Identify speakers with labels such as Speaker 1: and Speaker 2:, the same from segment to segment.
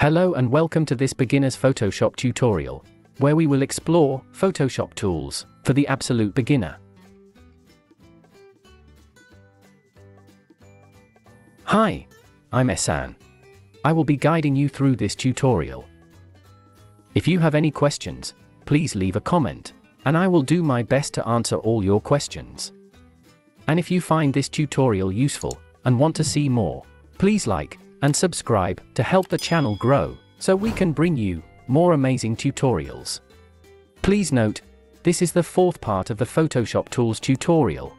Speaker 1: Hello and welcome to this beginner's Photoshop tutorial, where we will explore Photoshop tools for the absolute beginner. Hi, I'm Ehsan. I will be guiding you through this tutorial. If you have any questions, please leave a comment, and I will do my best to answer all your questions. And if you find this tutorial useful and want to see more, please like and subscribe to help the channel grow, so we can bring you more amazing tutorials. Please note, this is the fourth part of the Photoshop tools tutorial.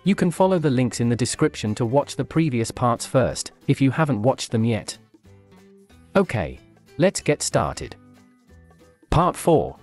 Speaker 1: You can follow the links in the description to watch the previous parts first, if you haven't watched them yet. Okay, let's get started. Part 4.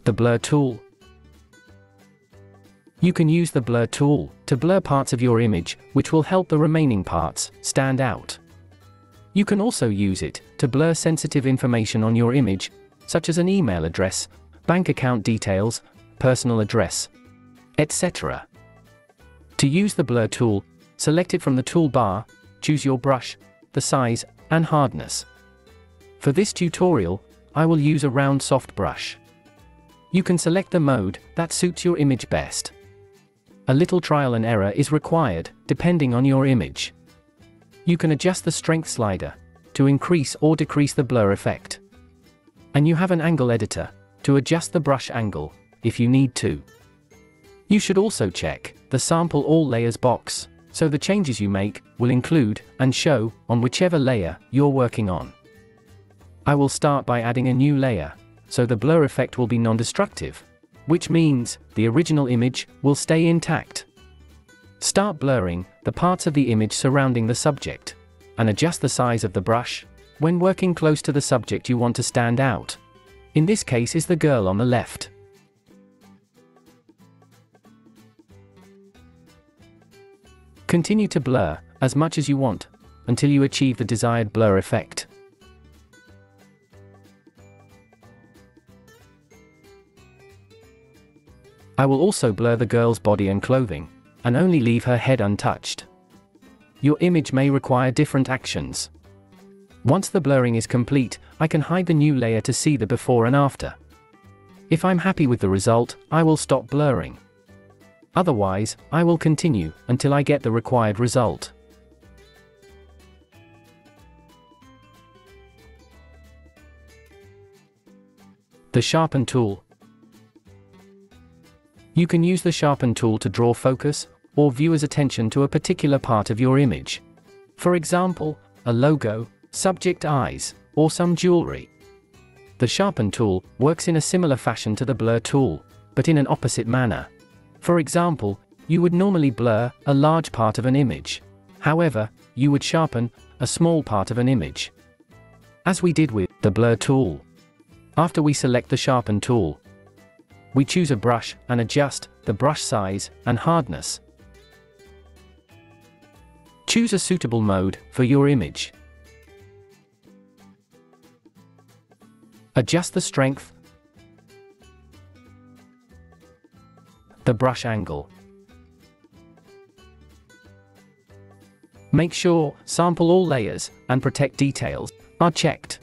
Speaker 1: The Blur Tool. You can use the Blur tool to blur parts of your image, which will help the remaining parts stand out. You can also use it to blur sensitive information on your image, such as an email address, bank account details, personal address, etc. To use the Blur tool, select it from the toolbar, choose your brush, the size, and hardness. For this tutorial, I will use a round soft brush. You can select the mode that suits your image best. A little trial and error is required, depending on your image. You can adjust the strength slider to increase or decrease the blur effect. And you have an angle editor to adjust the brush angle, if you need to. You should also check the Sample All Layers box, so the changes you make will include and show on whichever layer you're working on. I will start by adding a new layer, so the blur effect will be non-destructive, which means the original image will stay intact. Start blurring the parts of the image surrounding the subject, and adjust the size of the brush when working close to the subject you want to stand out. In this case is the girl on the left. Continue to blur as much as you want, until you achieve the desired blur effect. I will also blur the girl's body and clothing, and only leave her head untouched. Your image may require different actions. Once the blurring is complete, I can hide the new layer to see the before and after. If I'm happy with the result, I will stop blurring. Otherwise, I will continue until I get the required result. The Sharpen Tool. You can use the Sharpen tool to draw focus or viewer's attention to a particular part of your image. For example, a logo, subject eyes, or some jewelry. The Sharpen tool works in a similar fashion to the Blur tool, but in an opposite manner. For example, you would normally blur a large part of an image. However, you would sharpen a small part of an image, as we did with the Blur tool. After we select the Sharpen tool, we choose a brush and adjust the brush size and hardness. Choose a suitable mode for your image. Adjust the strength, the brush angle. Make sure Sample All Layers and Protect Details are checked.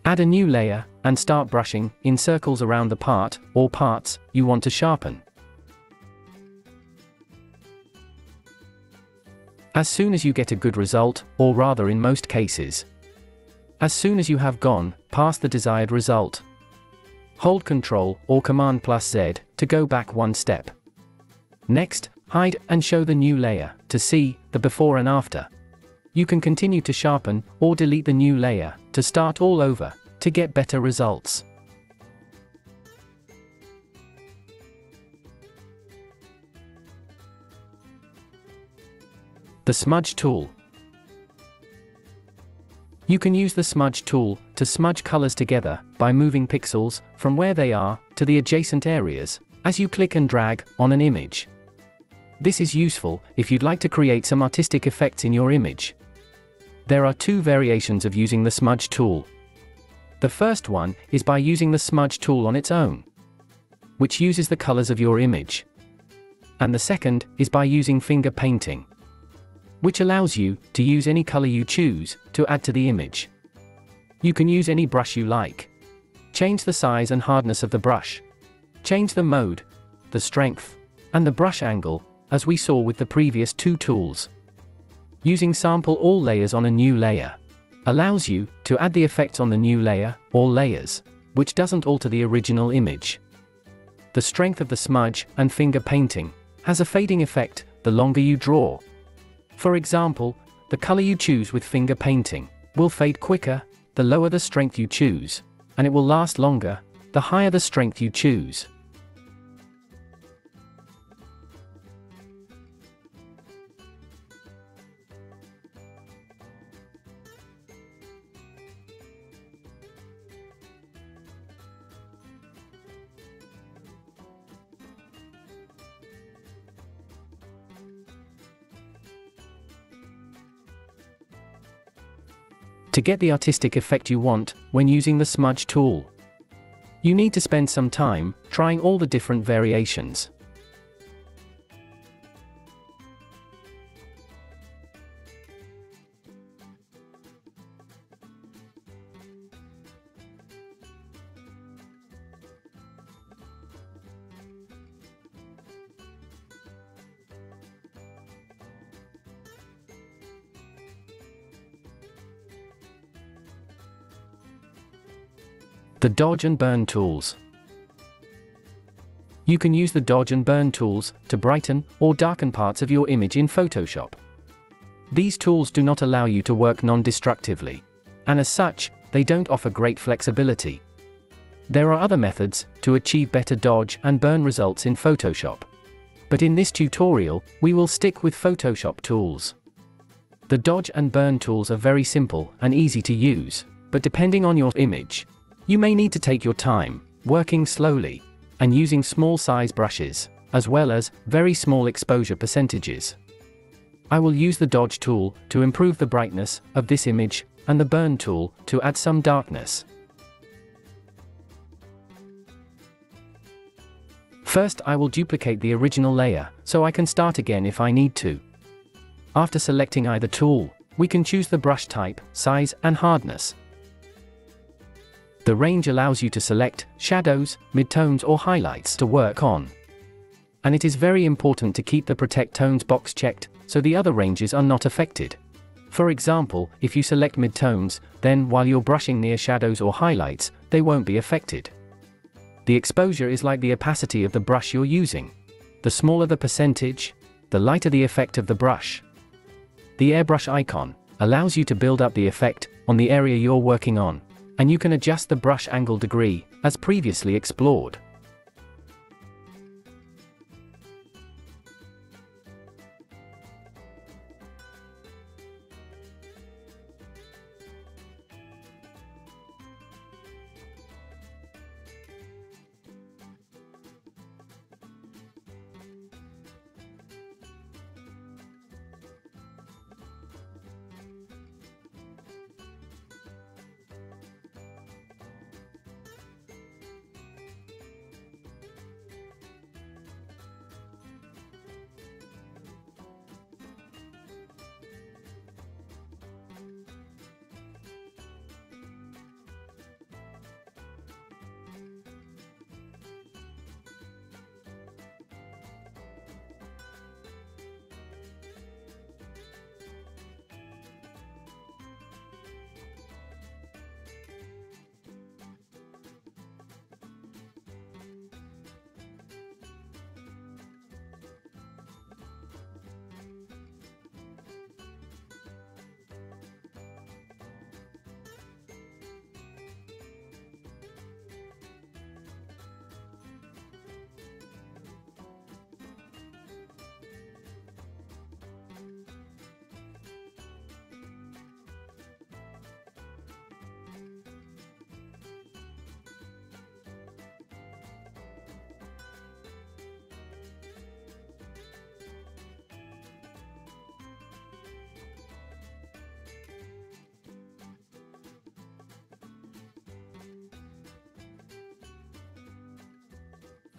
Speaker 1: Add a new layer, and start brushing in circles around the part or parts you want to sharpen. As soon as you get a good result, or rather in most cases, as soon as you have gone past the desired result, hold Ctrl or Command+Z to go back one step. Next, hide and show the new layer to see the before and after. You can continue to sharpen or delete the new layer to start all over to get better results. The Smudge Tool. You can use the Smudge Tool to smudge colors together by moving pixels from where they are to the adjacent areas as you click and drag on an image. This is useful if you'd like to create some artistic effects in your image. There are two variations of using the Smudge Tool. The first one is by using the Smudge Tool on its own, which uses the colors of your image. and the second is by using finger painting, which allows you to use any color you choose to add to the image. You can use any brush you like. Change the size and hardness of the brush. Change the mode, the strength, and the brush angle, as we saw with the previous two tools. Using Sample All Layers on a new layer allows you to add the effects on the new layer, or layers, which doesn't alter the original image. The strength of the smudge and finger painting has a fading effect the longer you draw. For example, the color you choose with finger painting will fade quicker the lower the strength you choose, and it will last longer the higher the strength you choose. To get the artistic effect you want when using the Smudge tool, you need to spend some time trying all the different variations. The Dodge and Burn tools. You can use the Dodge and Burn tools to brighten or darken parts of your image in Photoshop. These tools do not allow you to work non-destructively, and as such, they don't offer great flexibility. There are other methods to achieve better dodge and burn results in Photoshop. But in this tutorial, we will stick with Photoshop tools. The Dodge and Burn tools are very simple and easy to use, but depending on your image, you may need to take your time, working slowly, and using small size brushes, as well as very small exposure percentages. I will use the Dodge tool to improve the brightness of this image, and the Burn tool to add some darkness. First, I will duplicate the original layer, so I can start again if I need to. After selecting either tool, we can choose the brush type, size, and hardness. The range allows you to select shadows, midtones, or highlights to work on. And it is very important to keep the Protect Tones box checked, so the other ranges are not affected. For example, if you select midtones, then while you're brushing near shadows or highlights, they won't be affected. The exposure is like the opacity of the brush you're using. The smaller the percentage, the lighter the effect of the brush. The airbrush icon allows you to build up the effect on the area you're working on, and you can adjust the brush angle degree, as previously explored.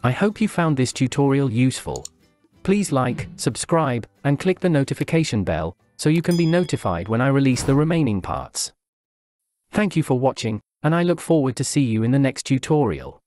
Speaker 1: I hope you found this tutorial useful. Please like, subscribe, and click the notification bell, so you can be notified when I release the remaining parts. Thank you for watching, and I look forward to see you in the next tutorial.